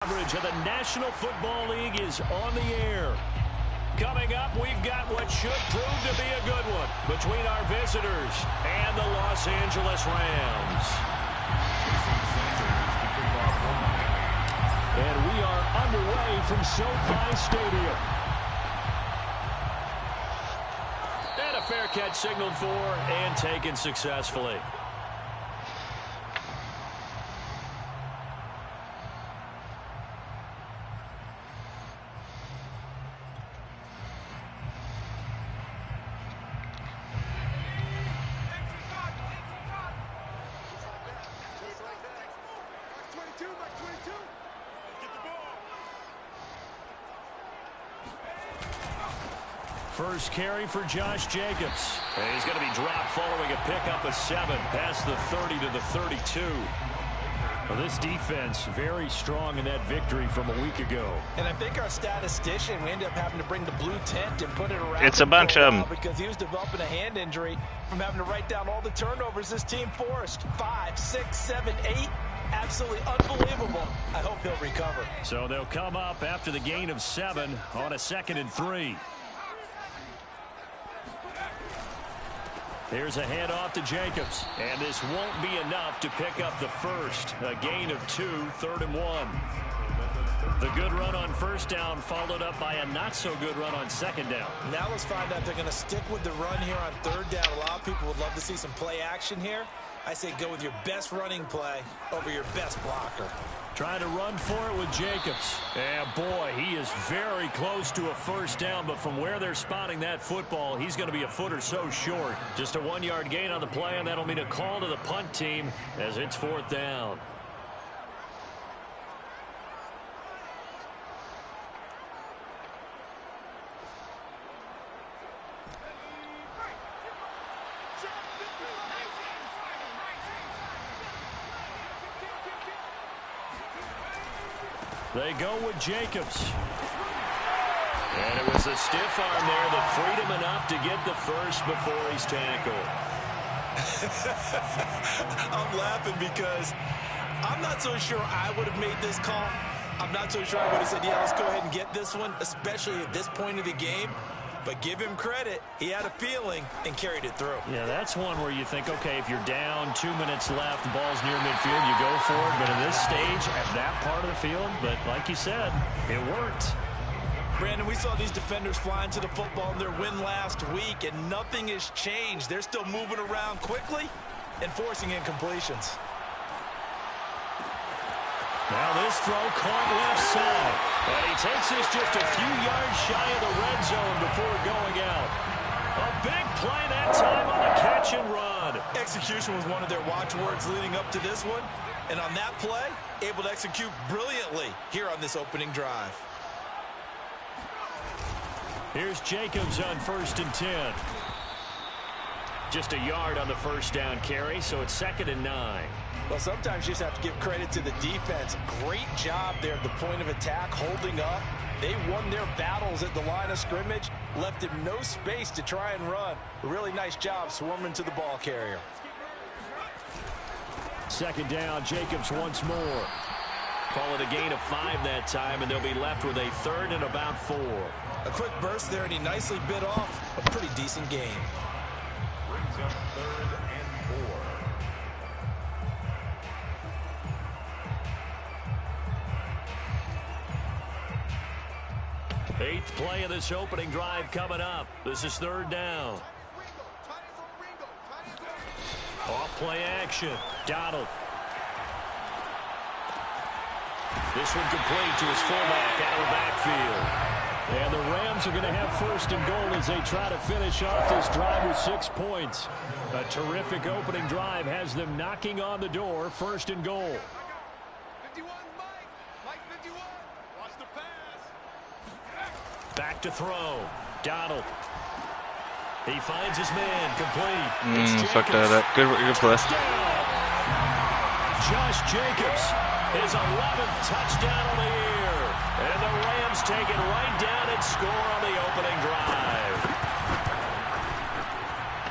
Coverage of the National Football League is on the air. Coming up, we've got what should prove to be a good one between our visitors and the Los Angeles Rams. And we are underway from SoFi Stadium. And a fair catch signaled for and taken successfully. First carry for Josh Jacobs. And he's going to be dropped following a pickup of 7 past the 30 to the 32. Well, this defense very strong in that victory from a week ago. And I think our statistician, we ended up having to bring the blue tent and put it around. It's a bunch of them. Because he was developing a hand injury from having to write down all the turnovers this team forced. 5, 6, 7, 8. Absolutely unbelievable. I hope he'll recover. So they'll come up after the gain of 7 on a 2nd and 3. Here's a handoff to Jacobs. And this won't be enough to pick up the first. A gain of 2, 3rd and 1. The good run on first down followed up by a not-so-good run on 2nd down. Now let's find out if they're going to stick with the run here on 3rd down. A lot of people would love to see some play action here. I say go with your best running play over your best blocker. Trying to run for it with Jacobs. And boy, he is very close to a first down, but from where they're spotting that football, he's going to be a foot or so short. Just a 1-yard gain on the play, and that'll mean a call to the punt team as it's 4th down. They go with Jacobs. And it was a stiff arm there that freed him enough to get the first before he's tackled. I'm laughing because I'm not so sure I would have made this call. I'm not so sure I would have said, yeah, let's go ahead and get this one, especially at this point of the game. But give him credit. He had a feeling and carried it through. Yeah, that's one where you think, okay, if you're down 2 minutes left, the ball's near midfield, you go for it. But at this stage, at that part of the field, but like you said, it worked. Brandon, we saw these defenders flying to the football in their win last week, and nothing has changed. They're still moving around quickly and forcing incompletions. Now this throw caught left side. And he takes this just a few yards shy of the red zone before going out. A big play that time on the catch and run. Execution was one of their watchwords leading up to this one. And on that play, able to execute brilliantly here on this opening drive. Here's Jacobs on 1st and 10. Just a yard on the first down carry, so it's 2nd and 9. Well, sometimes you just have to give credit to the defense. Great job there at the point of attack, holding up. They won their battles at the line of scrimmage, left him no space to try and run. A really nice job swarming to the ball carrier. 2nd down, Jacobs once more. Call it a gain of 5 that time, and they'll be left with a 3rd and about 4. A quick burst there, and he nicely bit off a pretty decent gain. Brings up 3rd and 4. 8th play of this opening drive coming up. This is 3rd down. Off play action. Donald. This one complete to his fullback out of the backfield. And the Rams are going to have 1st and goal as they try to finish off this drive with 6 points. A terrific opening drive has them knocking on the door. 1st and goal. 51, Mike 51. Watch the pass. Back to throw. Donald. He finds his man. Complete. Fuck that. Good play. Josh Jacobs, his 11th touchdown on the year. And the Rams take it right down and score on the opening drive.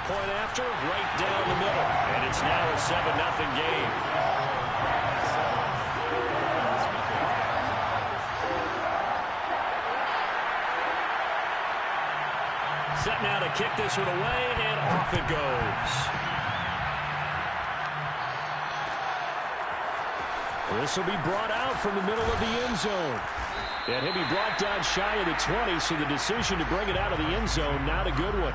Point after, right down the middle. And it's now a 7-0 game. set now to kick this one away, and off it goes. This will be brought out from the middle of the end zone. And he'll be brought down shy of the 20, so the decision to bring it out of the end zone, not a good one.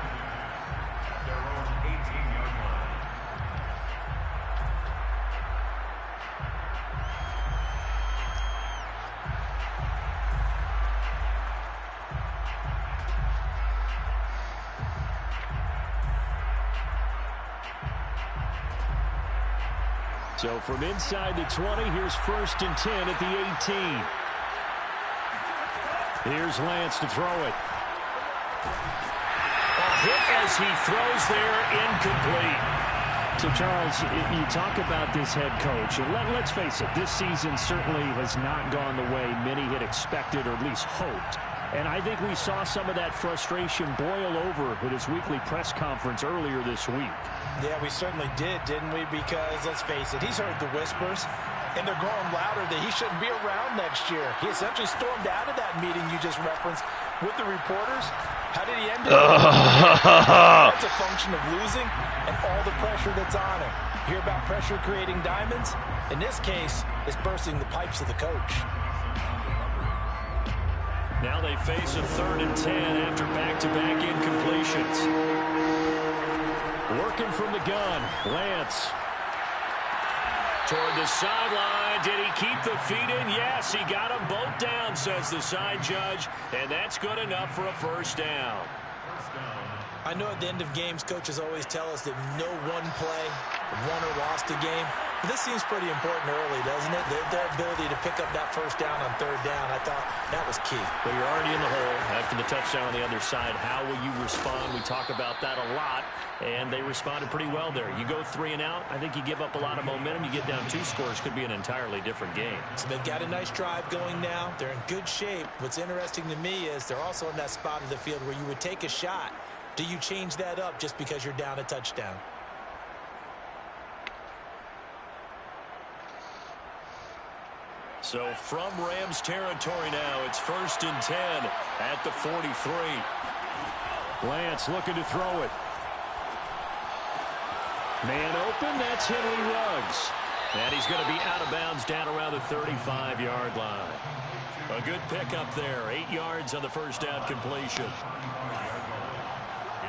So from inside the 20, here's 1st and 10 at the 18. Here's Lance to throw it. A hit as he throws there, incomplete. So, Charles, you talk about this head coach, and let's face it, this season certainly has not gone the way many had expected or at least hoped. And I think we saw some of that frustration boil over at his weekly press conference earlier this week. Yeah, we certainly did, didn't we? Because, let's face it, he's heard the whispers, and they're growing louder that he shouldn't be around next year. He essentially stormed out of that meeting you just referenced with the reporters. How did he end it? That's a function of losing and all the pressure that's on him. Hear about pressure creating diamonds? In this case, it's bursting the pipes of the coach. Now they face a 3rd and 10 after back-to-back incompletions. Working from the gun, Lance. Toward the sideline. Did he keep the feet in? Yes, he got them both down, says the side judge. And that's good enough for a 1st down. I know at the end of games, coaches always tell us that no one play won or lost a game. But this seems pretty important early, doesn't it? Their ability to pick up that 1st down on 3rd down, I thought that was key. Well, you're already in the hole after the touchdown on the other side. How will you respond? We talk about that a lot, and they responded pretty well there. You go 3 and out, I think you give up a lot of momentum. You get down 2 scores, could be an entirely different game. So they've got a nice drive going now. They're in good shape. What's interesting to me is they're also in that spot of the field where you would take a shot. Do you change that up just because you're down a touchdown? So from Rams territory now, it's 1st and 10 at the 43. Lance looking to throw it. Man open, that's Henry Ruggs. And he's going to be out of bounds down around the 35-yard line. A good pickup there, 8 yards on the 1st down completion.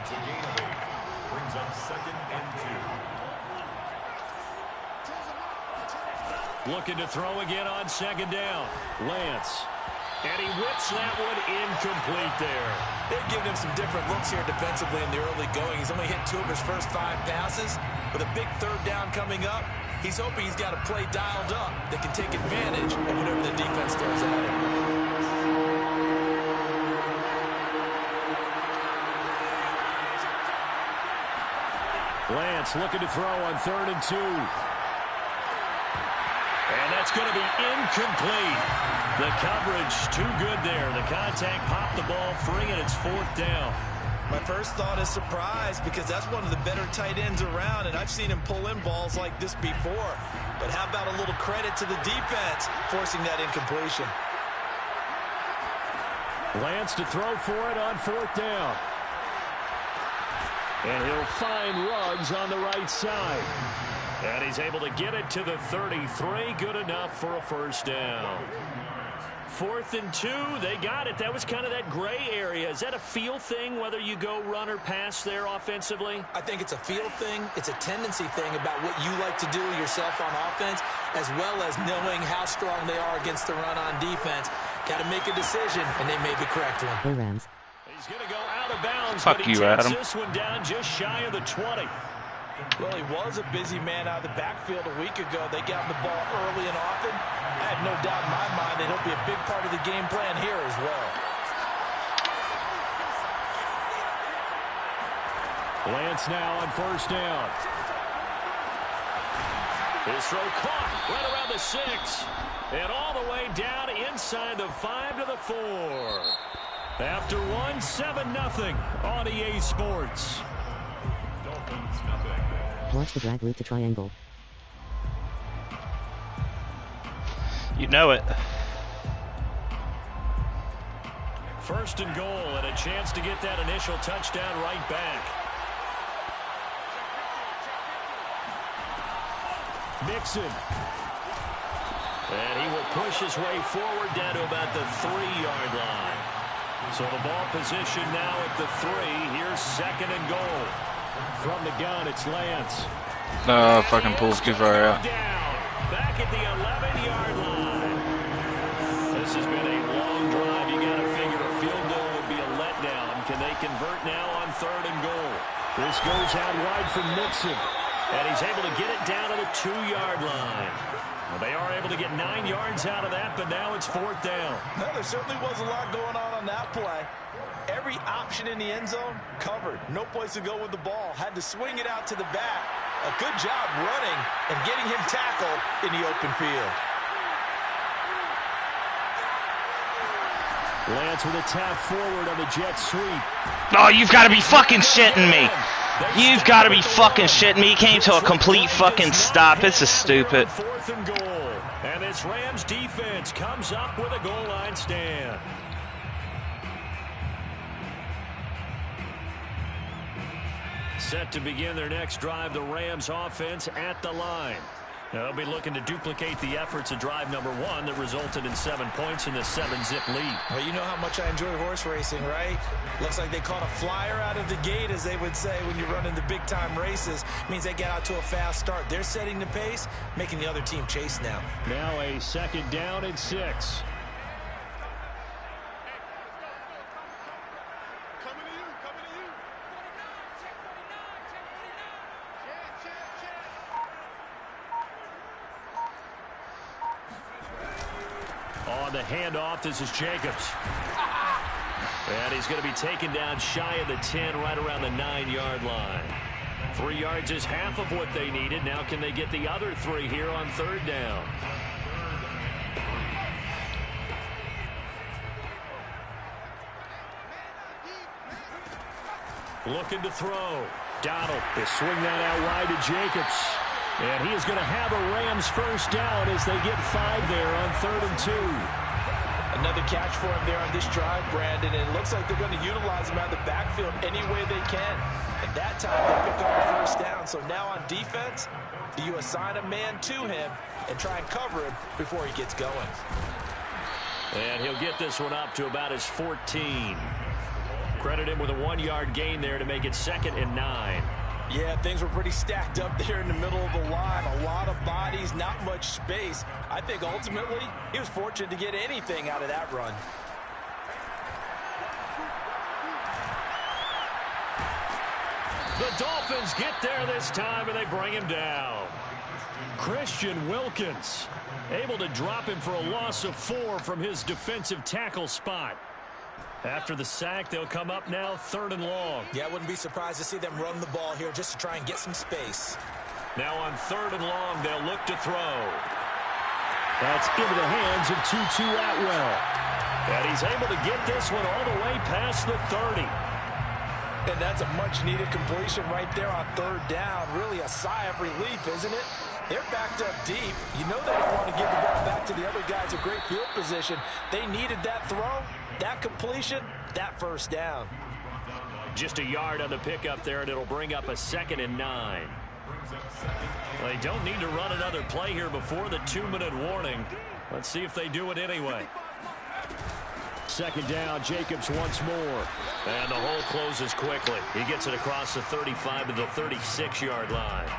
It's a gain of 8. Brings up 2nd and 2. Looking to throw again on 2nd down. Lance. And he whips that one incomplete there. They've given him some different looks here defensively in the early going. He's only hit 2 of his first 5 passes. With a big 3rd down coming up, he's hoping he's got a play dialed up that can take advantage of whatever the defense throws at him. Lance looking to throw on 3rd and 2. And that's going to be incomplete. The coverage too good there. The contact popped the ball free, and it's 4th down. My first thought is surprise, because that's one of the better tight ends around, and I've seen him pull in balls like this before. But how about a little credit to the defense forcing that incompletion? Lance to throw for it on 4th down. And he'll find Ruggs on the right side. And he's able to get it to the 33. Good enough for a 1st down. 4th and 2. They got it. That was kind of that gray area. Is that a feel thing, whether you go run or pass there offensively? I think it's a feel thing. It's a tendency thing about what you like to do yourself on offense, as well as knowing how strong they are against the run on defense. Got to make a decision, and they made the correct one. Hey, Rams. He's going to go out of bounds, Fuck but he you, takes Adam. this one down just shy of the 20. Well, he was a busy man out of the backfield a week ago. They got the ball early and often. I have no doubt in my mind that he'll be a big part of the game plan here as well. Lance now on 1st down. His throw caught right around the 6. And all the way down inside the 5 to the 4. After one, 7-0 on EA Sports. Dolphins, nothing. Watch the drag route to triangle. You know it. First and goal, and a chance to get that initial touchdown right back. Mixon. And he will push his way forward down to about the 3-yard line. So the ball position now at the 3. Here's second and goal. From the gun, it's Lance. No, fucking pulls too far out. Back at the 11-yard line. This has been a long drive. You got to figure a field goal would be a letdown. Can they convert now on third and goal? This goes out wide from Mixon. And he's able to get it down to the 2-yard line. Well, they are able to get 9 yards out of that, but now it's fourth down. Well, there certainly was a lot going on that play. Every option in the end zone covered. No place to go with the ball. Had to swing it out to the back. A good job running and getting him tackled in the open field. Lance with a tap forward on the jet sweep. Oh, you've got to be fucking shitting me. You've got to be fucking shitting me. He came to a complete fucking stop. This is stupid. Fourth and goal. And this Rams defense comes up with a goal line stand. Set to begin their next drive, the Rams offense at the line. Now, they'll be looking to duplicate the efforts of drive number 1 that resulted in 7 points in the 7-zip lead. Well, you know how much I enjoy horse racing, right? Looks like they caught a flyer out of the gate, as they would say when you're running the big-time races. Means they get out to a fast start. They're setting the pace, making the other team chase now. Now a second down and 6. On the handoff, this is Jacobs. And he's going to be taken down shy of the 10, right around the 9-yard line. 3 yards is half of what they needed. Now can they get the other 3 here on third down? Looking to throw. Donald, they swing that out wide to Jacobs. And he is going to have a Rams first down as they get 5 there on third and 2. Another catch for him there on this drive, Brandon. And it looks like they're going to utilize him out of the backfield any way they can. And that time they pick up a first down. So now on defense, you assign a man to him and try and cover him before he gets going. And he'll get this one up to about his 14. Credit him with a 1-yard gain there to make it second and 9. Yeah, things were pretty stacked up there in the middle of the line. A lot of bodies, not much space. I think ultimately he was fortunate to get anything out of that run. The Dolphins get there this time, and they bring him down. Christian Wilkins able to drop him for a loss of 4 from his defensive tackle spot. After the sack, they'll come up now third and long. Yeah, I wouldn't be surprised to see them run the ball here just to try and get some space. Now on third and long, they'll look to throw. That's into the hands of Tutu Atwell. And he's able to get this one all the way past the 30. And that's a much-needed completion right there on third down. Really a sigh of relief, isn't it? They're backed up deep. You know they don't want to give the ball back to the other guys in great field position. They needed that throw, that completion, that first down. Just a yard on the pickup there, and it'll bring up a second and 9. Well, they don't need to run another play here before the 2-minute warning. Let's see if they do it anyway. Second down, Jacobs once more. And the hole closes quickly. He gets it across the 35 to the 36-yard line.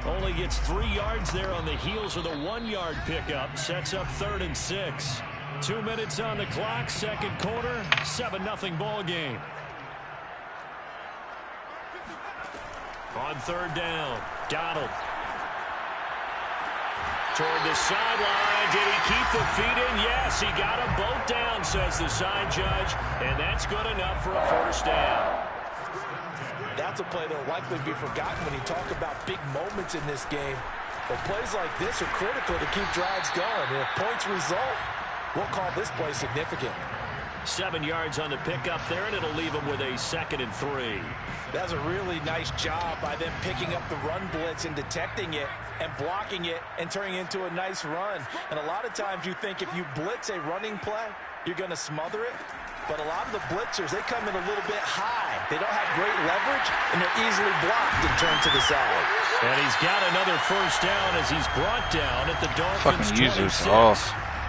Only gets 3 yards there on the heels of the 1-yard pickup. Sets up third and 6. 2 minutes on the clock, second quarter, 7-0 ball game. On third down, Donald. Toward the sideline. Did he keep the feet in? Yes, he got them both down, says the side judge. And that's good enough for a first down. That's a play that will likely be forgotten when you talk about big moments in this game. But plays like this are critical to keep drives going. And if points result, we'll call this play significant. 7 yards on the pickup there, and it'll leave them with a second and 3. That's a really nice job by them picking up the run blitz and detecting it and blocking it and turning it into a nice run. And a lot of times you think if you blitz a running play, you're going to smother it. But a lot of the blitzers, they come in a little bit high. They don't have great leverage, and they're easily blocked and turned to the side. And he's got another first down as he's brought down at the Dolphins' Fucking users 26. off.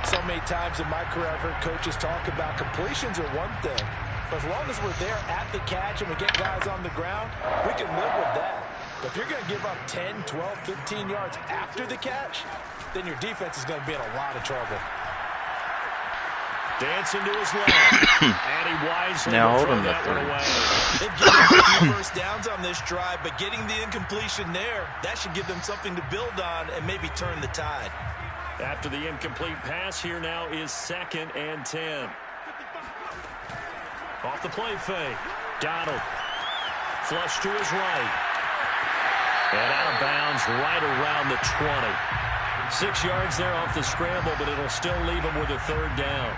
So many times in my career, I've heard coaches talk about completions are one thing. But as long as we're there at the catch and we get guys on the ground, we can live with that. But if you're going to give up 10, 12, 15 yards after the catch, then your defense is going to be in a lot of trouble. Dancing to his left. And he wisely Now will hold throw him to that one third. away. They've given up a few first downs on this drive, but getting the incompletion there, that should give them something to build on and maybe turn the tide. After the incomplete pass, here now is 2nd and 10. Off the play fake. Donald. Flush to his right. And out of bounds right around the 20. 6 yards there off the scramble, but it'll still leave him with a 3rd down.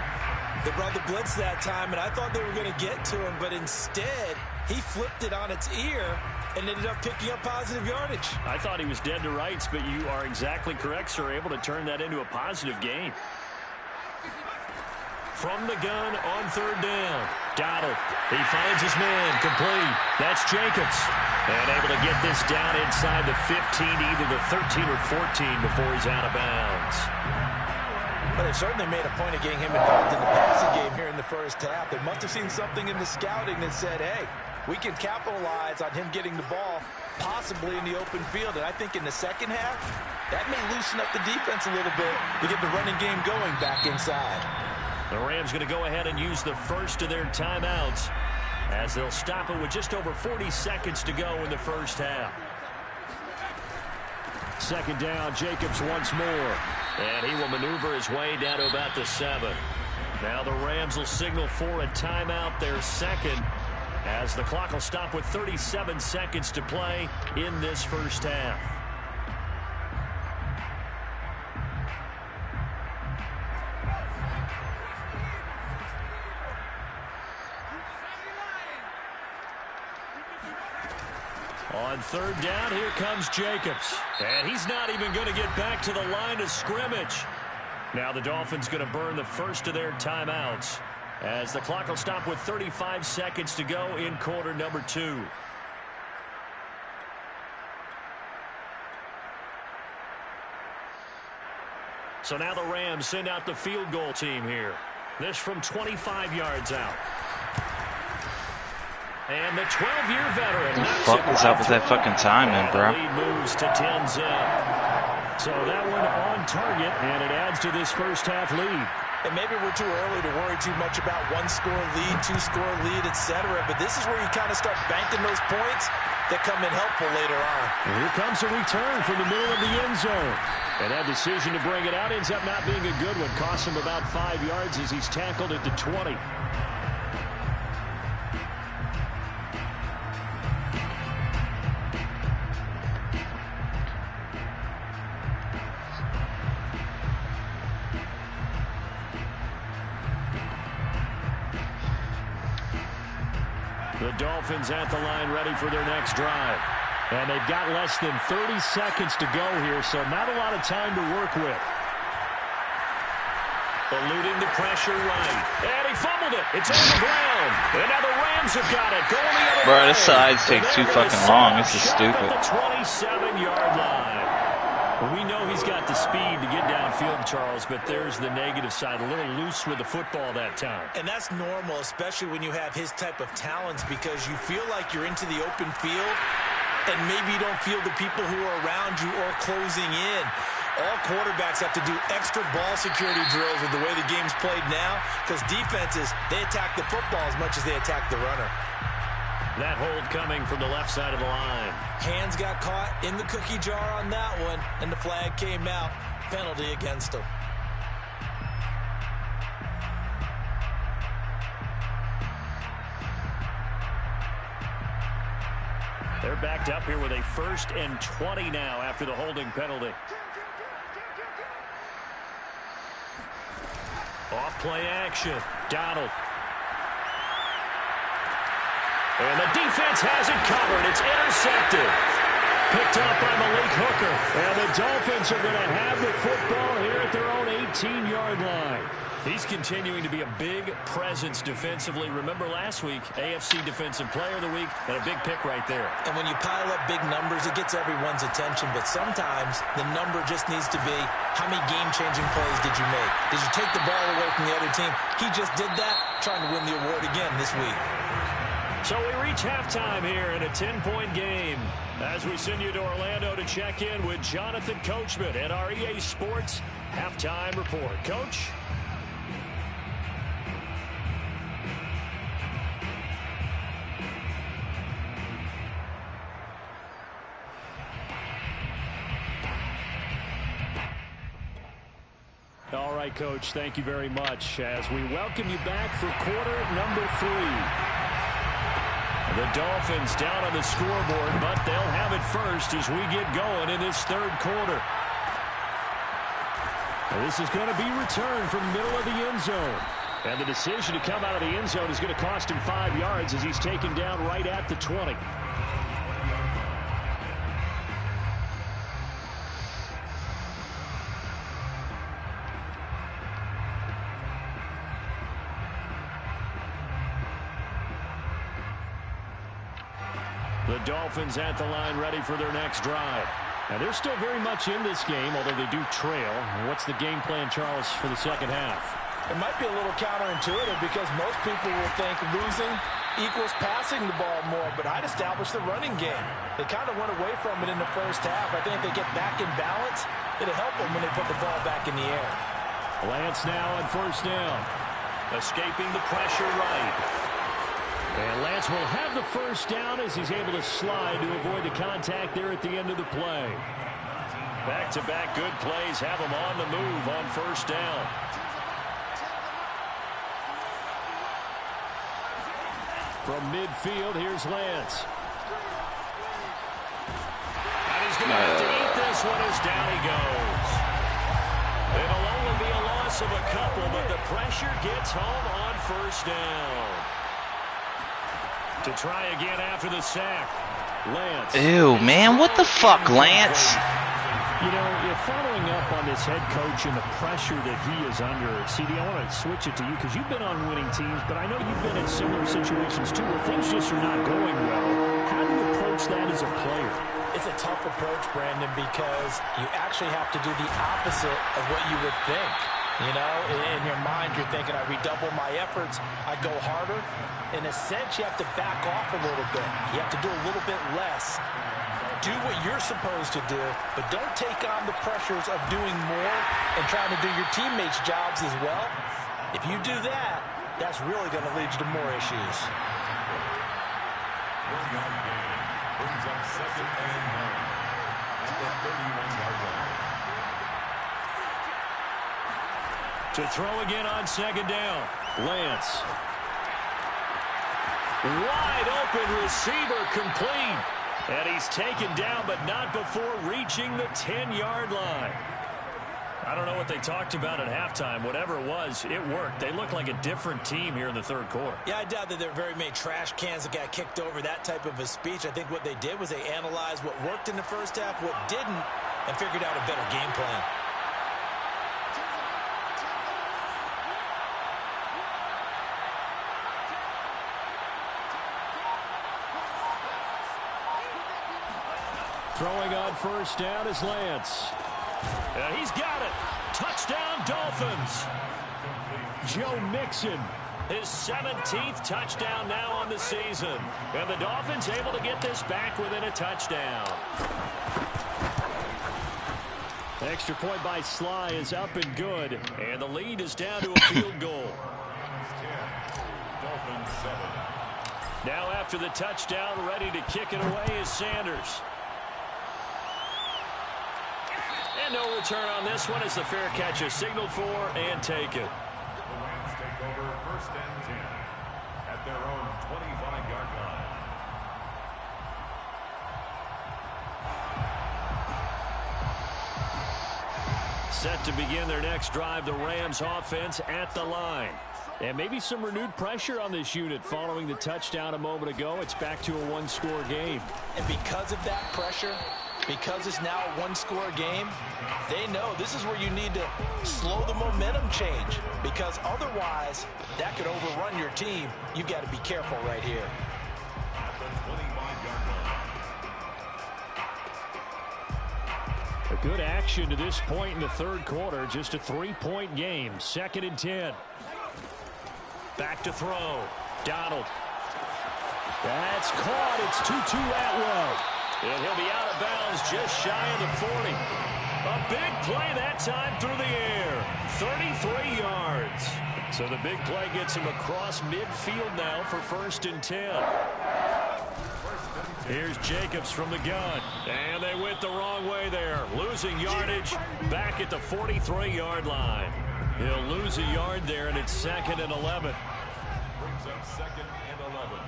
They brought the blitz that time, and I thought they were going to get to him, but instead, he flipped it on its ear and ended up picking up positive yardage. I thought he was dead to rights, but you are exactly correct, sir. Able to turn that into a positive gain. From the gun on 3rd down. Donald. He finds his man. Complete. That's Jacobs. And able to get this down inside the 15, either the 13 or 14 before he's out of bounds. But they certainly made a point of getting him involved in the passing game here in the first half. They must have seen something in the scouting that said, hey, we can capitalize on him getting the ball possibly in the open field. And I think in the second half, that may loosen up the defense a little bit to get the running game going back inside. The Rams going to go ahead and use the first of their timeouts as they'll stop it with just over 40 seconds to go in the first half. 2nd down, Jacobs once more. And he will maneuver his way down to about the 7. Now the Rams will signal for a timeout, their 2nd, as the clock will stop with 37 seconds to play in this first half. On 3rd down, here comes Jacobs. And he's not even going to get back to the line of scrimmage. Now the Dolphins going to burn the first of their timeouts as the clock will stop with 35 seconds to go in quarter number 2. So now the Rams send out the field goal team here. This from 25 yards out. And the 12-year veteran. What the fuck is up with that fucking timing, bro? Lead moves to 10-zip. So that one on target, and it adds to this first half lead. And maybe we're too early to worry too much about 1-score lead, 2-score lead, etc. But this is where you kind of start banking those points that come in helpful later on. And here comes a return from the middle of the end zone. And that decision to bring it out ends up not being a good one. Costs him about 5 yards as he's tackled at the 20. The Dolphins at the line ready for their next drive. And they've got less than 30 seconds to go here, so not a lot of time to work with. Eluding the pressure right. And he fumbled it. It's on the ground. And now the Rams have got it. Going the other way. Bro, this sides take too fucking long. This is Shot stupid. at the 27-yard line. We know he's got the speed to get downfield, Charles, but there's the negative side. A little loose with the football that time. And that's normal, especially when you have his type of talents, because you feel like you're into the open field and maybe you don't feel the people who are around you or closing in. All quarterbacks have to do extra ball security drills with the way the game's played now, because defenses, they attack the football as much as they attack the runner. That hold coming from the left side of the line. Hands got caught in the cookie jar on that one, and the flag came out. Penalty against him. They're backed up here with a 1st and 20 now after the holding penalty. Off play action. Donald. And the defense has it covered. It's intercepted. Picked up by Malik Hooker. And the Dolphins are going to have the football here at their own 18-yard line. He's continuing to be a big presence defensively. Remember last week, AFC Defensive Player of the Week, and a big pick right there. And when you pile up big numbers, it gets everyone's attention. But sometimes the number just needs to be, how many game-changing plays did you make? Did you take the ball away from the other team? He just did that, trying to win the award again this week. So we reach halftime here in a 10-point game as we send you to Orlando to check in with Jonathan Coachman at our EA Sports Halftime Report. Coach? All right, Coach, thank you very much as we welcome you back for quarter number 3. The Dolphins down on the scoreboard, but they'll have it first as we get going in this third quarter. This is going to be returned from the middle of the end zone. And the decision to come out of the end zone is going to cost him 5 yards as he's taken down right at the 20. The Dolphins at the line ready for their next drive. And they're still very much in this game, although they do trail. What's the game plan, Charles, for the second half? It might be a little counterintuitive because most people will think losing equals passing the ball more, but I'd establish the running game. They kind of went away from it in the first half. I think if they get back in balance, it'll help them when they put the ball back in the air. Lance now on first down. Escaping the pressure right. And Lance will have the first down as he's able to slide to avoid the contact there at the end of the play. Back-to-back good plays have him on the move on first down. From midfield, here's Lance. And he's going to have to eat this one as down he goes. It'll only be a loss of a couple, but the pressure gets home on first down. To try again after the sack. Lance. Ew, man, what the fuck, Lance? You know, you're following up on this head coach and the pressure that he is under. CD, I want to switch it to you because you've been on winning teams, but I know you've been in similar situations too where things just are not going well. How do you approach that as a player? It's a tough approach, Brandon, because you actually have to do the opposite of what you would think. You know, in your mind, you're thinking, I redouble my efforts, I go harder. In a sense, you have to back off a little bit. You have to do a little bit less. Do what you're supposed to do, but don't take on the pressures of doing more and trying to do your teammates' jobs as well. If you do that, that's really going to lead you to more issues. Brings up second and 9 at the 31-yard line. To throw again on second down. Lance. Wide open receiver complete. And he's taken down, but not before reaching the 10-yard line. I don't know what they talked about at halftime. Whatever it was, it worked. They look like a different team here in the third quarter. Yeah, I doubt that there are very many trash cans that got kicked over, that type of a speech. I think what they did was they analyzed what worked in the first half, what didn't, and figured out a better game plan. Throwing on first down is Lance. He's got it. Touchdown, Dolphins. Joe Mixon, his 17th touchdown now on the season. And the Dolphins able to get this back within a touchdown. Extra point by Sly is up and good. And the lead is down to a field goal. Dolphins 7. Now after the touchdown, ready to kick it away is Sanders. And no return on this one as the fair catch is signaled for and taken. The Rams take over first and 10 at their own 25-yard line. Set to begin their next drive, the Rams offense at the line. And maybe some renewed pressure on this unit following the touchdown a moment ago. It's back to a one-score game. And because of that pressure, Because it's now a one-score game, they know this is where you need to slow the momentum change, because otherwise that could overrun your team. You've got to be careful right here. At the 25-yard line. A good action to this point in the third quarter. Just a 3-point game. 2nd and 10. Back to throw. Donald. That's caught. It's Tutu Atwell. And he'll be out of bounds just shy of the 40. A big play that time through the air. 33 yards. So the big play gets him across midfield now for 1st and 10. Here's Jacobs from the gun. And they went the wrong way there. Losing yardage back at the 43-yard line. He'll lose a yard there, and it's 2nd and 11. Brings up 2nd and 11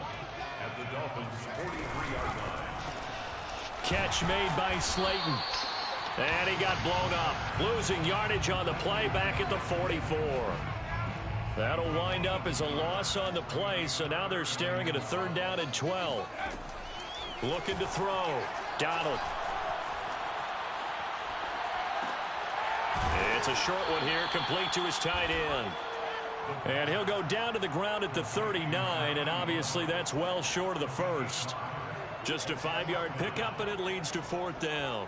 at the Dolphins' 43-yard line. Catch made by Slayton. And he got blown up. Losing yardage on the play back at the 44. That'll wind up as a loss on the play, so now they're staring at a 3rd down and 12. Looking to throw. Donald. It's a short one here, complete to his tight end. And he'll go down to the ground at the 39, and obviously that's well short of the first. Just a 5-yard pickup, and it leads to 4th down.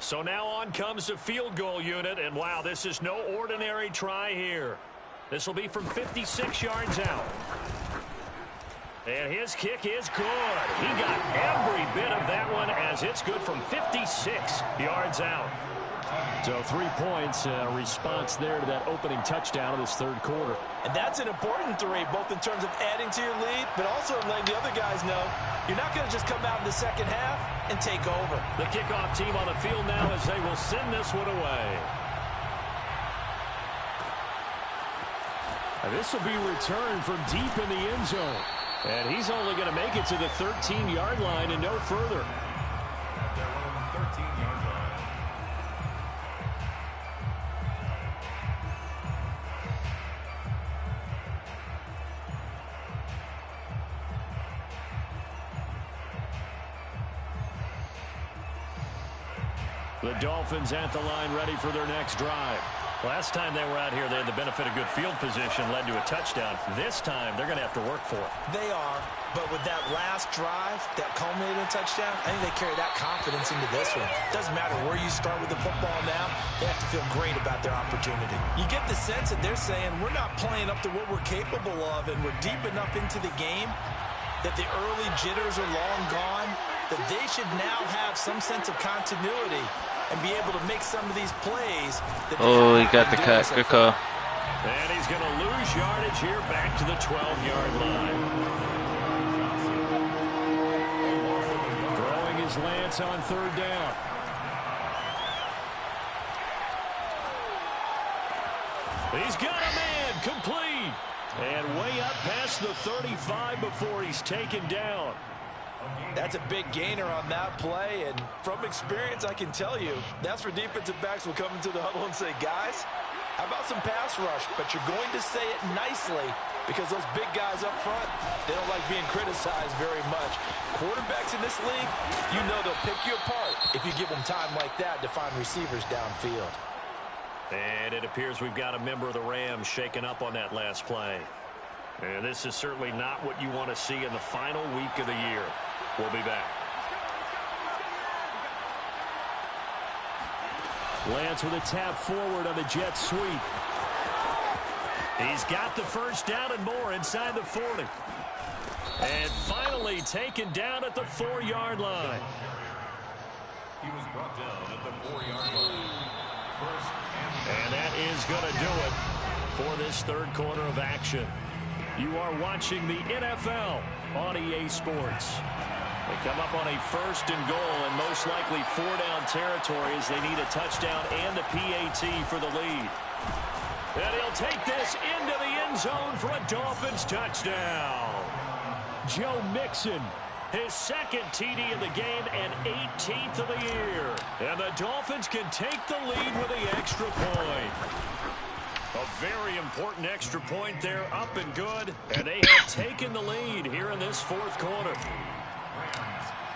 So now on comes the field goal unit, and wow, this is no ordinary try here. This will be from 56 yards out. And his kick is good. He got every bit of that one, as it's good from 56 yards out. So 3 points, response there to that opening touchdown of this third quarter. And that's an important 3, both in terms of adding to your lead, but also letting the other guys know you're not going to just come out in the second half and take over. The kickoff team on the field now as they will send this one away. And this will be returned from deep in the end zone. And he's only going to make it to the 13-yard line and no further. At their own 13-yard line. The Dolphins at the line, ready for their next drive. Last time they were out here, they had the benefit of good field position, led to a touchdown. This time, they're going to have to work for it. They are, but with that last drive that culminated in a touchdown, I think they carry that confidence into this one. Doesn't matter where you start with the football now, they have to feel great about their opportunity. You get the sense that they're saying, we're not playing up to what we're capable of, and we're deep enough into the game that the early jitters are long gone, that they should now have some sense of continuity and be able to make some of these plays. Oh, he got the cut. Good call. And he's going to lose yardage here back to the 12-yard line. Throwing his Lance on 3rd down. He's got a man complete. And way up past the 35 before he's taken down. That's a big gainer on that play, and from experience, I can tell you, that's where defensive backs will come into the huddle and say, guys, how about some pass rush? But you're going to say it nicely because those big guys up front, they don't like being criticized very much. Quarterbacks in this league, you know they'll pick you apart if you give them time like that to find receivers downfield. And it appears we've got a member of the Rams shaken up on that last play. And this is certainly not what you want to see in the final week of the year. We'll be back. Lance with a tap forward on the jet sweep. He's got the 1st down and more inside the 40. And finally taken down at the 4-yard line. He was brought down at the 4-yard line. And that is going to do it for this third quarter of action. You are watching the NFL on EA Sports. They come up on a 1st and goal and most likely 4-down territory as they need a touchdown and a PAT for the lead. And he'll take this into the end zone for a Dolphins touchdown. Joe Mixon, his 2nd TD of the game and 18th of the year. And the Dolphins can take the lead with the extra point. A very important extra point there, up and good. And they have taken the lead here in this 4th quarter.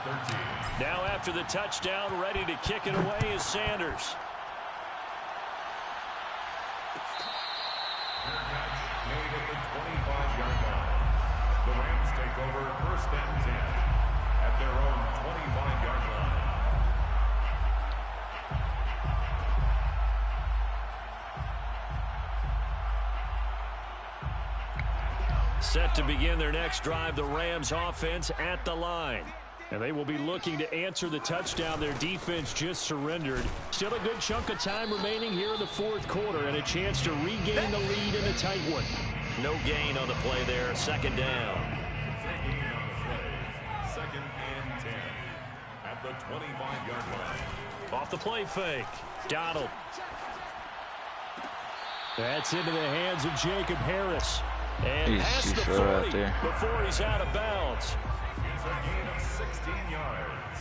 13. Now after the touchdown, ready to kick it away is Sanders. Made at the 25-yard line. The Rams take over 1st and 10 at their own 25-yard line. Set to begin their next drive, the Rams offense at the line. And they will be looking to answer the touchdown their defense just surrendered. Still a good chunk of time remaining here in the 4th quarter and a chance to regain the lead in a tight one. No gain on the play there. 2nd down. Gain on the play. 2nd and 10 at the 25-yard line. Off the play fake. Donald. That's into the hands of Jacob Harris. And past the 40 before he's out of bounds. It's a gain of 16 yards.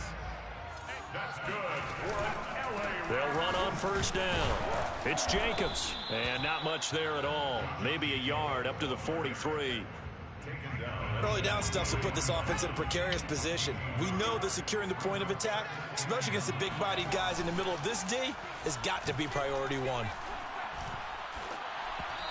That's good for an LA. They'll run on 1st down. It's Jacobs. And not much there at all. Maybe a yard up to the 43. Early down stuff to put this offense in a precarious position. We know that securing the point of attack, especially against the big-bodied guys in the middle of this D, has got to be priority 1.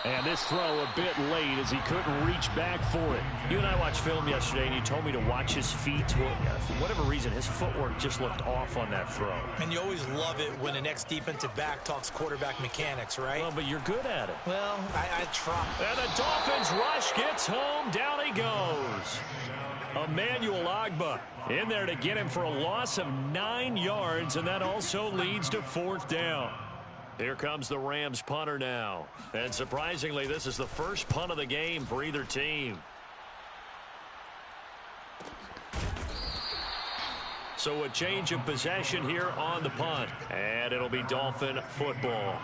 And this throw a bit late as he couldn't reach back for it. You and I watched film yesterday, and you told me to watch his feet. For whatever reason, his footwork just looked off on that throw. And you always love it when the next defensive back talks quarterback mechanics, right? Well, but you're good at it. Well, I try. And the Dolphins rush gets home. Down he goes. Emmanuel Ogbah in there to get him for a loss of 9 yards, and that also leads to 4th down. Here comes the Rams punter now. And surprisingly, this is the first punt of the game for either team. So a change of possession here on the punt. And it'll be Dolphin football.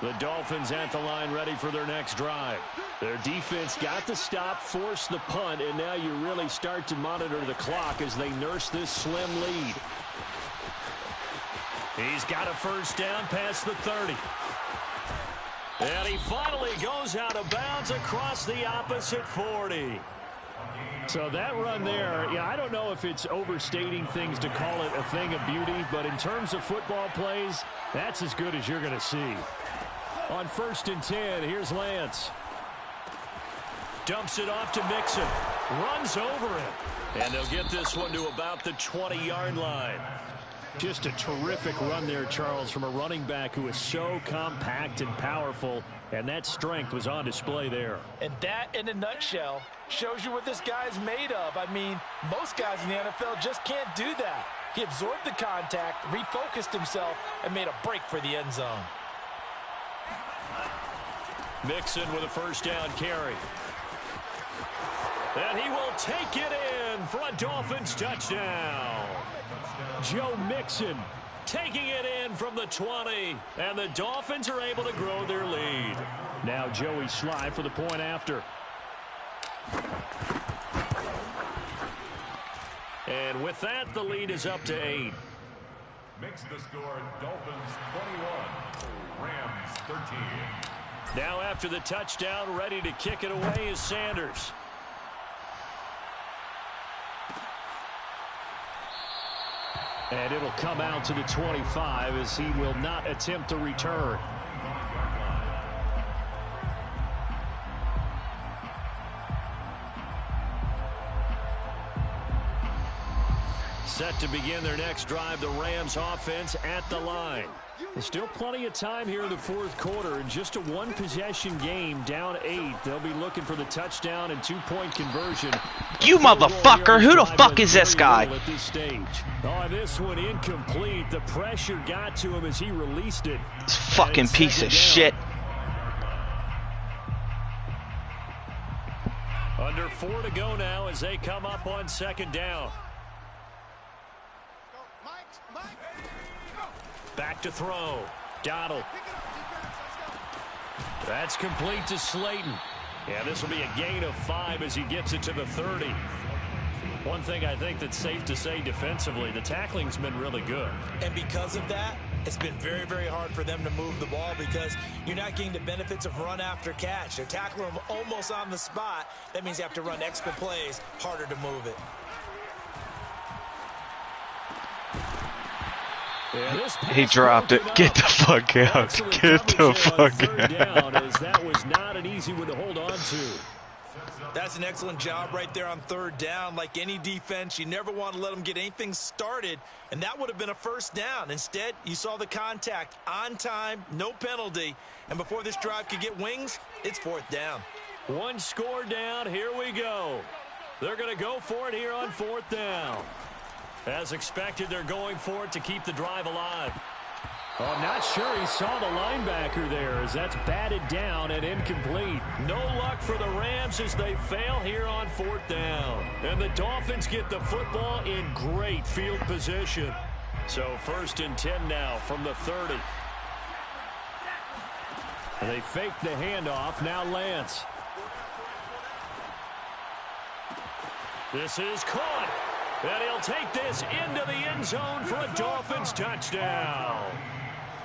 The Dolphins at the line ready for their next drive. Their defense got the stop, forced the punt, and now you really start to monitor the clock as they nurse this slim lead. He's got a 1st down past the 30. And he finally goes out of bounds across the opposite 40. So that run there, yeah, I don't know if it's overstating things to call it a thing of beauty, but in terms of football plays, that's as good as you're going to see. On 1st and 10, here's Lance. Dumps it off to Mixon. Runs over him. And they'll get this one to about the 20-yard line. Just a terrific run there, Charles, from a running back who is so compact and powerful, and that strength was on display there. And that, in a nutshell, shows you what this guy's made of. I mean, most guys in the NFL just can't do that. He absorbed the contact, refocused himself, and made a break for the end zone. Mixon with a 1st down carry. And he will take it in for a Dolphins touchdown. Joe Mixon taking it in from the 20. And the Dolphins are able to grow their lead. Now Joey Sly for the point after. And with that, the lead is up to 8. Makes the score Dolphins 21, Rams 13. Now after the touchdown, ready to kick it away is Sanders. And it'll come out to the 25 as he will not attempt to return. Set to begin their next drive, the Rams offense at the line. There's still plenty of time here in the 4th quarter. In just a 1-possession game, down 8. They'll be looking for the touchdown and 2-point conversion. You motherfucker! Who the fuck is this guy? At this stage. Oh, this one incomplete. The pressure got to him as he released it. This fucking piece of shit. Under 4 to go now as they come up on 2nd down. Back to throw. Donald. That's complete to Slayton. Yeah, this will be a gain of 5 as he gets it to the 30. One thing I think that's safe to say defensively, the tackling's been really good. And because of that, It's been very, very hard for them to move the ball because you're not getting the benefits of run after catch. They're tackling them almost on the spot. That means you have to run extra plays, harder to move it. He dropped it. Get the fuck out. Get the fuck out. As that was not an easy one to hold on to. That's an excellent job right there on third down. Like any defense, you never want to let them get anything started, and that would have been a first down. Instead, you saw the contact on time, no penalty, and before this drive could get wings, it's fourth down. One score down. Here we go. They're going to go for it here on fourth down. As expected, they're going for it to keep the drive alive. Oh, I'm not sure he saw the linebacker there as that's batted down and incomplete. No luck for the Rams as they fail here on fourth down. And the Dolphins get the football in great field position. So 1st and 10 now from the 30. And they fake the handoff. Now Lance. This is caught. And he'll take this into the end zone for a Dolphins touchdown.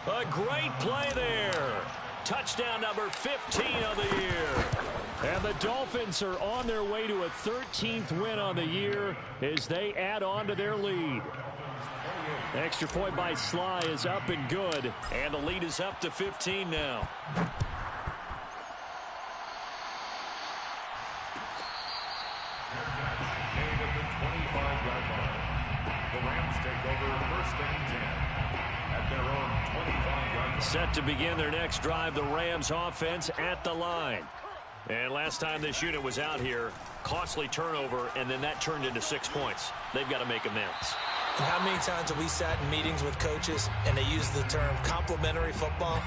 A great play there. Touchdown number 15 of the year. And the Dolphins are on their way to a 13th win on the year as they add on to their lead. Extra point by Sly is up and good. And the lead is up to 15 now. Set to begin their next drive, the Rams offense at the line. And last time this unit was out here, costly turnover, and then that turned into 6 points. They've got to make amends. And how many times have we sat in meetings with coaches and they use the term complementary football?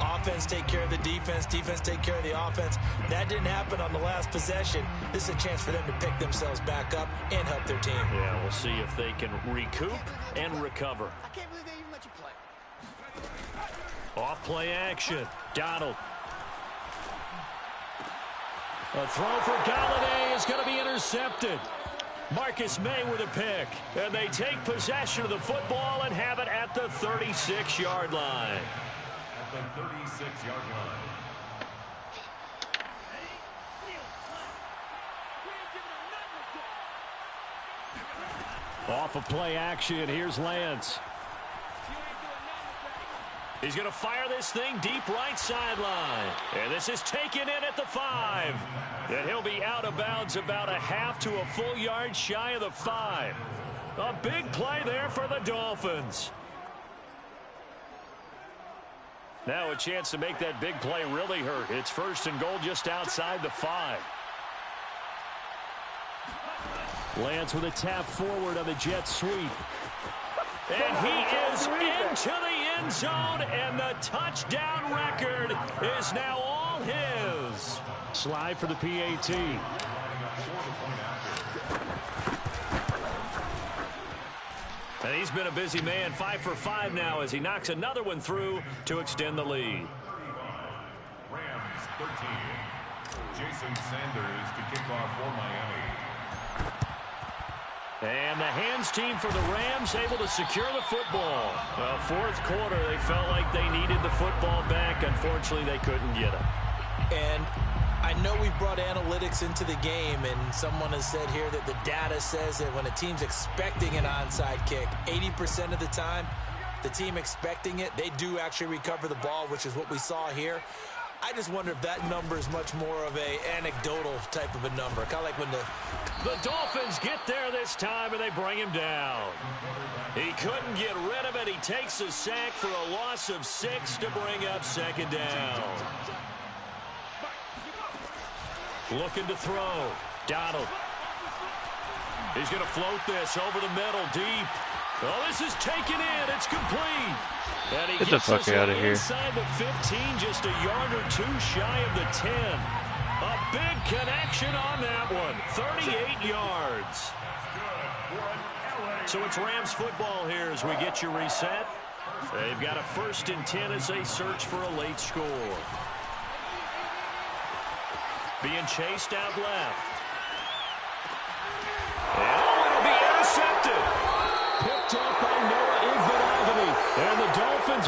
Offense take care of the defense, defense take care of the offense. That didn't happen on the last possession. This is a chance for them to pick themselves back up and help their team. Yeah, we'll see if they can recoup and recover. I can't believe they even let you play. Off play action. Donald. A throw for Galladay is going to be intercepted. Marcus May with a pick. And they take possession of the football and have it at the 36-yard line. At the 36-yard line. Off of play action. Here's Lance. He's going to fire this thing deep right sideline. And this is taken in at the 5. And he'll be out of bounds about a half to a full yard shy of the 5. A big play there for the Dolphins. Now a chance to make that big play really hurt. It's 1st and goal just outside the 5. Lance with a tap forward on the jet sweep. And he is into the end zone, and the touchdown record is now all his. Slide for the PAT. And he's been a busy man, 5 for 5 now as he knocks another one through to extend the lead. Rams 13. Jason Sanders to kick off for Miami. And the hands team for the Rams able to secure the football. Fourth quarter, they felt like they needed the football back. Unfortunately, they couldn't get it. And I know we brought analytics into the game, and someone has said here that the data says that when a team's expecting an onside kick, 80% of the time, the team expecting it, they do actually recover the ball, which is what we saw here. I just wonder if that number is much more of a anecdotal type of a number. Kind of like when the Dolphins get there this time and they bring him down. He couldn't get rid of it. He takes a sack for a loss of 6 to bring up 2nd down. Looking to throw. Donald. He's going to float this over the middle deep. Oh, this is taken in. It's complete. And he Get the fuck out of here. Inside the 15, just a yard or 2 shy of the 10. A big connection on that one. 38 yards. So it's Rams football here as we get you reset. They've got a 1st and 10 as they search for a late score. Being chased out left. And it'll be intercepted. Picked up by Noah Iguodala. And the Dolphins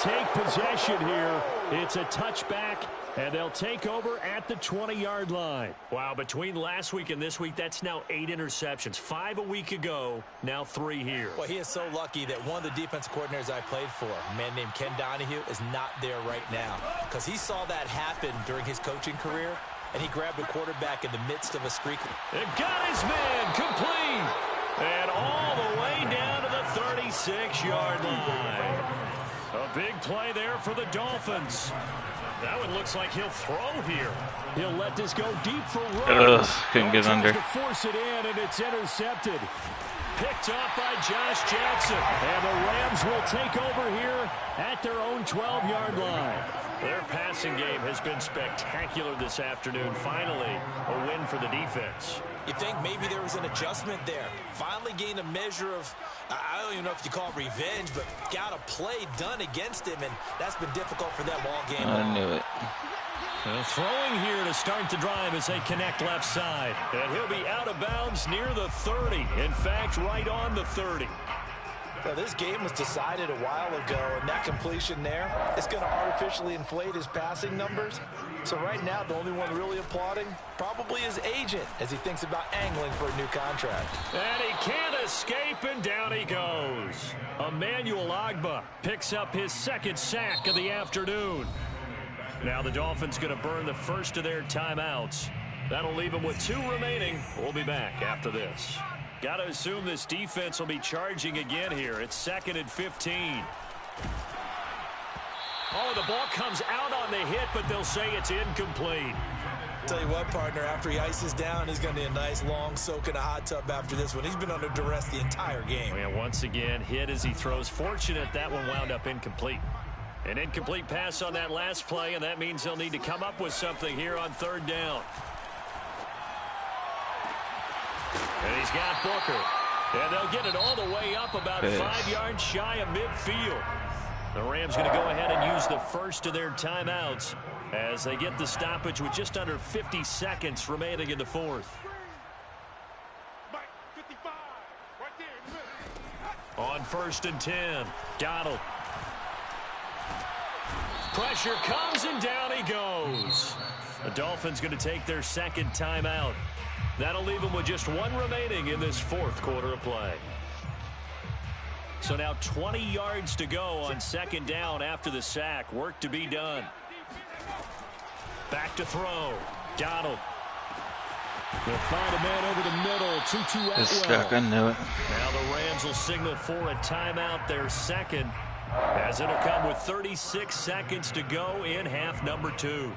take possession here. It's a touchback, and they'll take over at the 20-yard line. Wow, between last week and this week, that's now 8 interceptions. 5 a week ago, now 3 here. Well, he is so lucky that one of the defensive coordinators I played for, a man named Ken Donahue, is not there right now, because he saw that happen during his coaching career, and he grabbed a quarterback in the midst of a streak. It got his man complete, and all the way down to the 36-yard line. A big play there for the Dolphins. That one looks like he'll throw here. He'll let this go deep for Rose. Couldn't get under. To force it in, and it's intercepted. Picked up by Josh Jackson. And the Rams will take over here at their own 12-yard line. Their passing game has been spectacular this afternoon. Finally, a win for the defense. You think maybe there was an adjustment there. Finally gained a measure of, I don't even know if you call it revenge, but got a play done against him, and that's been difficult for them all game long. I knew it. Throwing here to start the drive as they connect left side. And he'll be out of bounds near the 30. In fact, right on the 30. Well, this game was decided a while ago, and that completion there is going to artificially inflate his passing numbers. So right now, the only one really applauding probably his agent as he thinks about angling for a new contract. And he can't escape, and down he goes. Emmanuel Ogbah picks up his second sack of the afternoon. Now the Dolphins going to burn the first of their timeouts. That'll leave them with 2 remaining. We'll be back after this. Got to assume this defense will be charging again here. It's 2nd and 15. Oh, the ball comes out on the hit, but they'll say it's incomplete. Tell you what, partner, after he ices down, he's going to need a nice long soak in a hot tub after this one. He's been under duress the entire game. And once again, hit as he throws. Fortunate that one wound up incomplete. An incomplete pass on that last play, and that means they'll need to come up with something here on 3rd down. And he's got Booker. And they'll get it all the way up about 5 yards shy of midfield. The Rams going to go ahead and use the first of their timeouts as they get the stoppage with just under 50 seconds remaining in the 4th. On 1st and 10, Donald. Pressure comes, and down he goes. The Dolphins going to take their second timeout. That'll leave them with just 1 remaining in this 4th quarter of play. So now 20 yards to go on 2nd down after the sack. Work to be done. Back to throw. Donald. They'll find a man over the middle. 2-2 Atwell. It's stuck, I knew it. Now the Rams will signal for a timeout, their second, as it'll come with 36 seconds to go in half number 2.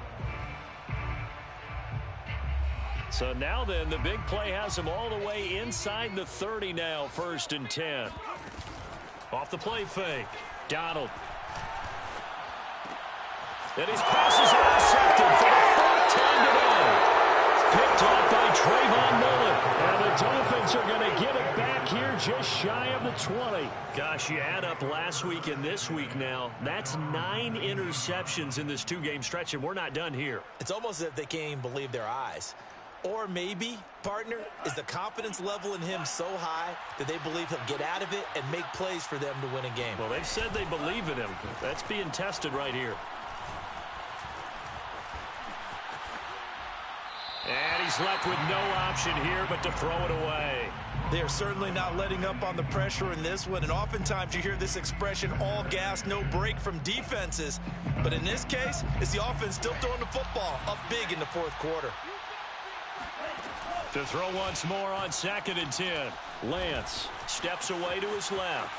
So now then, the big play has them all the way inside the 30 now, 1st and 10. Off the play fake, Donald. And his pass is intercepted for the 4th time today. Picked off by Trayvon Mullen. And the Dolphins are going to get it back here just shy of the 20. Gosh, you add up last week and this week now. That's 9 interceptions in this 2-game stretch, and we're not done here. It's almost as if they can't even believe their eyes. Or maybe, partner, is the confidence level in him so high that they believe he'll get out of it and make plays for them to win a game. Well, they've said they believe in him. That's being tested right here. And he's left with no option here but to throw it away. They are certainly not letting up on the pressure in this one, and oftentimes you hear this expression, all gas, no break from defenses. But in this case, it's the offense still throwing the football up big in the 4th quarter. To throw once more on 2nd and 10. Lance steps away to his left.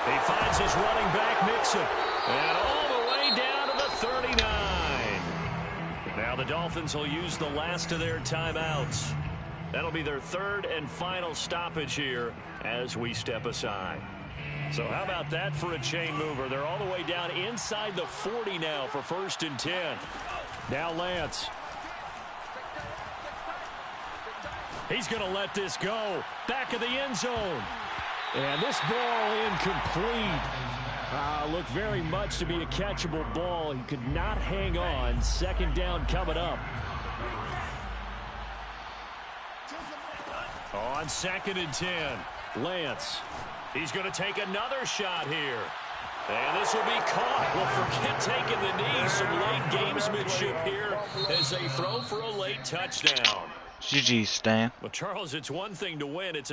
He finds his running back, Mixon. And all the way down to the 39. Now the Dolphins will use the last of their timeouts. That'll be their 3rd and final stoppage here as we step aside. So how about that for a chain mover? They're all the way down inside the 40 now for 1st and 10. Now Lance. He's going to let this go. Back of the end zone. And this ball incomplete. Looked very much to be a catchable ball. He could not hang on. 2nd down coming up. On 2nd and 10. Lance. He's going to take another shot here. And this will be caught. Well, forget taking the knee. Some late gamesmanship here as they throw for a late touchdown. GG, Stan. Well, Charles, it's one thing to win. It's